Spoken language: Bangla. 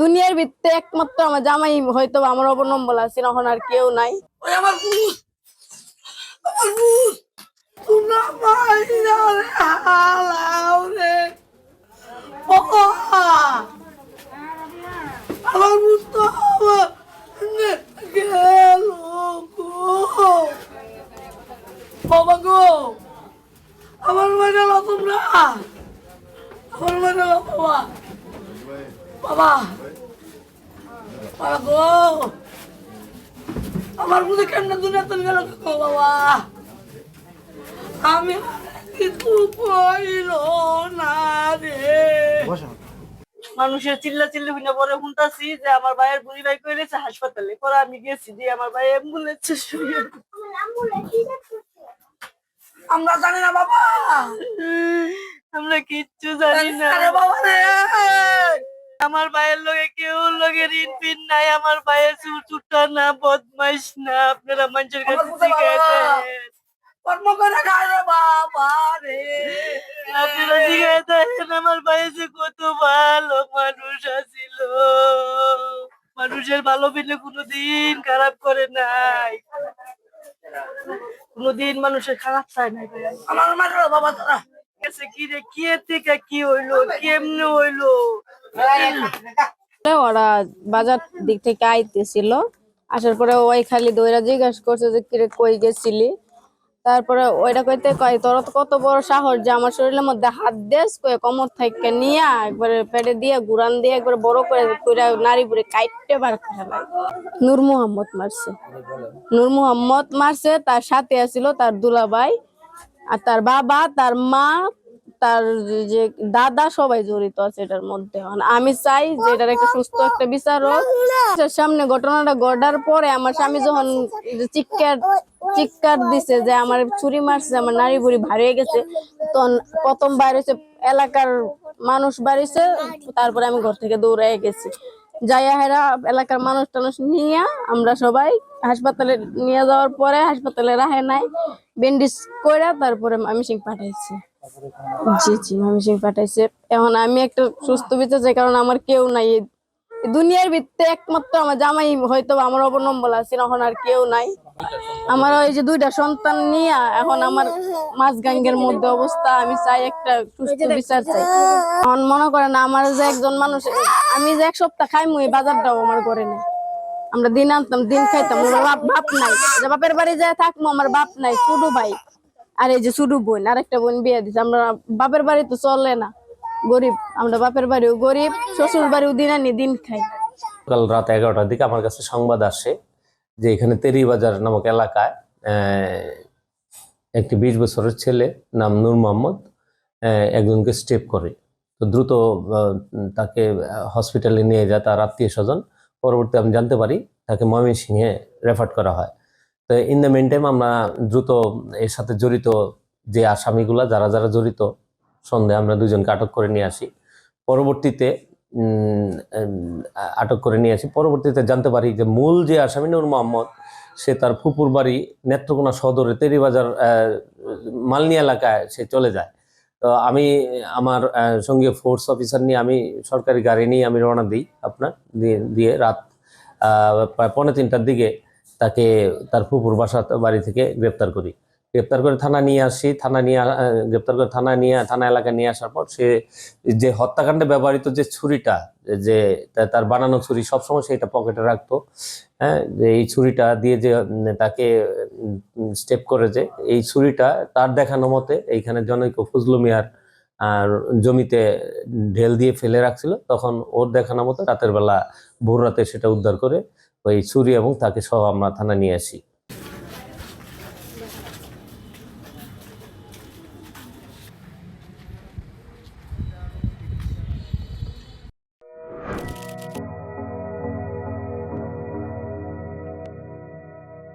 দুনিয়ার ভিত্তে একমাত্র আমার জামাই হয়তো আমার অবলম্বন আছে, এখন আর কেউ নাই। ওই আমার ভূত, আমার ভূত, তোমরা মাইরা রে হালাও রে বাবা, আমার ভূত তো আমার গেল গো বাবা গো, আমার মাইরা লো তোমরা, আমার মাইরা লো বাবা, বাবা বাবা গো, আমার বুঝে কেমন দুনিয়াতে গেল গো বাবা, আমি কিছু কইল না রে। মানুষের চিল্লা চিল্লি হইনা পরে শুনতাছি যে আমার ভাইয়ের বুড়ি ভাই কইরেছে হাসপাতালে, পরে আমি গেছি যে আমার ভাই অ্যাম্বুলেন্সে শুয়ে। আমরা জানি না বাবা, আমরা কিচ্ছু জানি না বাবা রে। আমার ভাইয়ের লগে কেউ লগে ঋণ পিন নাই, আমার ভাইয়ের চুটা না বদমাইশ না, আপনারা মানুষের কাছে শিখাইতেন কর্ম করে খায় রে বাবা রে, আপনারা শিখাইতেন আমার ভাইয়ের যে কত ভালো মানুষ আছিল, মানুষের ভালো পেলে কোনোদিন খারাপ করে নাই, কোনোদিন মানুষের খারাপ চায় নাই। আমার মারো বাবা তারা কি রে, কি থেকে কি হইলো, কেমনে হইলো। ওরা বাজার দিক থেকে আইতেছিল, আসার পরে ওই খালি দইরা জিজ্ঞাসা করছে যে কিরে কই গেছিলি। তারপরে ওইটা কইতে কয় তোর তো কত বড় সাহস যে আমার শরীরের মধ্যে হাত দেশ কয়ে কোমর থেকে নিয়ে একবারে পেটে দিয়ে গুরান দিয়ে একবারে বড় করে কইরা নারী বুড়ি কাইটে বার ফেলাই। নূর মোহাম্মদ মারছে, নূর মোহাম্মদ মারছে, তার সাথে আছিল তার দুলাভাই আর তার বাবা, তার মা, তার যে দাদা, সবাই জড়িত আছে এটার মধ্যে। আমি চাই যে এটার একটা সুস্থ একটা বিচার হোক। সামনে ঘটনাটা ঘটার পরে আমার স্বামী যখন চিৎকার চিৎকার দিছে যে আমার ছুরি মারছে, আমার নারী বুড়ি ভারিয়ে গেছে, তখন প্রথম বাইরেছে এলাকার মানুষ বাড়িছে, তারপরে আমি ঘর থেকে দৌড়ে গেছি। যাইয়া হেরা এলাকার মানুষ টানুষ নিয়ে আমরা সবাই হাসপাতালে নিয়ে যাওয়ার পরে হাসপাতালে রাখে নাই, ব্যান্ডেজ কইরা তারপরে ময়মনসিং পাঠাইছে। জি জি, ময়মনসিং পাঠাইছে। এখন আমি একটা সুস্থ বিচার চাই, কারণ আমার কেউ নাই এই দুনিয়ার ভিত্তে একমাত্র আমার জামাই হয়তো আমার অবলম্বন আছে, এখন আর কেউ নাই। আমার ওই যে দুইটা সন্তান নিয়ে এখন আমার মাঝগাঙ্গের মধ্যে অবস্থা, আমি চাই একটা সুস্থ বিচার চাই। এখন মনে করেন আমার যে একজন মানুষ, আমি যে এক সপ্তাহ খাইমু এই বাজারটাও আমার করে নেই। আমরা দিন আনতাম দিন খাইতাম, আমার বাপ নাই, যে বাপের বাড়ি যায় থাকবো, আমার বাপ নাই, ছোট ভাই আর এই যে ছোট বোন, আরেকটা বোন বিয়ে দিচ্ছে। আমরা বাপের বাড়ি তো চলে না, গরিব আমরা, বাপের বাড়িও গরিব, শ্বশুর বাড়িও দিন আনি দিন খাই। কাল রাত 11টার দিকে আমার কাছে সংবাদ আসে যে এখানে তেরিবাজার নামক এলাকায় একটি 20 বছরের ছেলে নাম নূর মোহাম্মদ একজনকে স্টেপ করে। তো দ্রুত তাকে হসপিটালে নিয়ে যায় তার আত্মীয় স্বজন। পরবর্তী আমি জানতে পারি তাকে ময়মনসিংহে রেফার করা হয়। তো ইন দ্য মেন টাইম আমরা দ্রুত এর সাথে জড়িত যে আসামিগুলা যারা যারা জড়িত সন্দেহে আমরা দুজনকে আটক করে নিয়ে আসি। পরবর্তীতে পরবর্তীতে জানতে পারি যে মূল যে আসামি নূর মোহাম্মদ, সে তার ফুপুর বাড়ি নেত্রকোনা সদরে তেরিবাজার মালনি এলাকায় সে চলে যায়। তো আমি আমার সঙ্গে ফোর্স অফিসার নিয়ে আমি সরকারি গাড়ি নিয়ে আমি রওনা দিই আপনার দিয়ে রাত প্রায় 2:45টার দিকে তাকে তার ফুপুর বাড়ি থেকে গ্রেপ্তার করি। গ্রেপ্তার করে থানা নিয়ে আসি, গ্রেপ্তার করে থানা এলাকায় নিয়ে আসার পর সে যে হত্যাকাণ্ডে ব্যবহৃত যে ছুরিটা, যে তার বানানো ছুরি সবসময় সেটা পকেটে রাখতো। হ্যাঁ, যে এই ছুরিটা দিয়ে যে তাকে স্টেপ করে, যে এই ছুরিটা তার দেখানো মতে এইখানে জনৈক ফজলু মিয়ার আর জমিতে ঢেল দিয়ে ফেলে রাখছিল। তখন ওর দেখানো মতো রাতের বেলা ভোর রাতে সেটা উদ্ধার করে ওই ছুরি এবং তাকে সহ আমরা থানা নিয়ে আসি।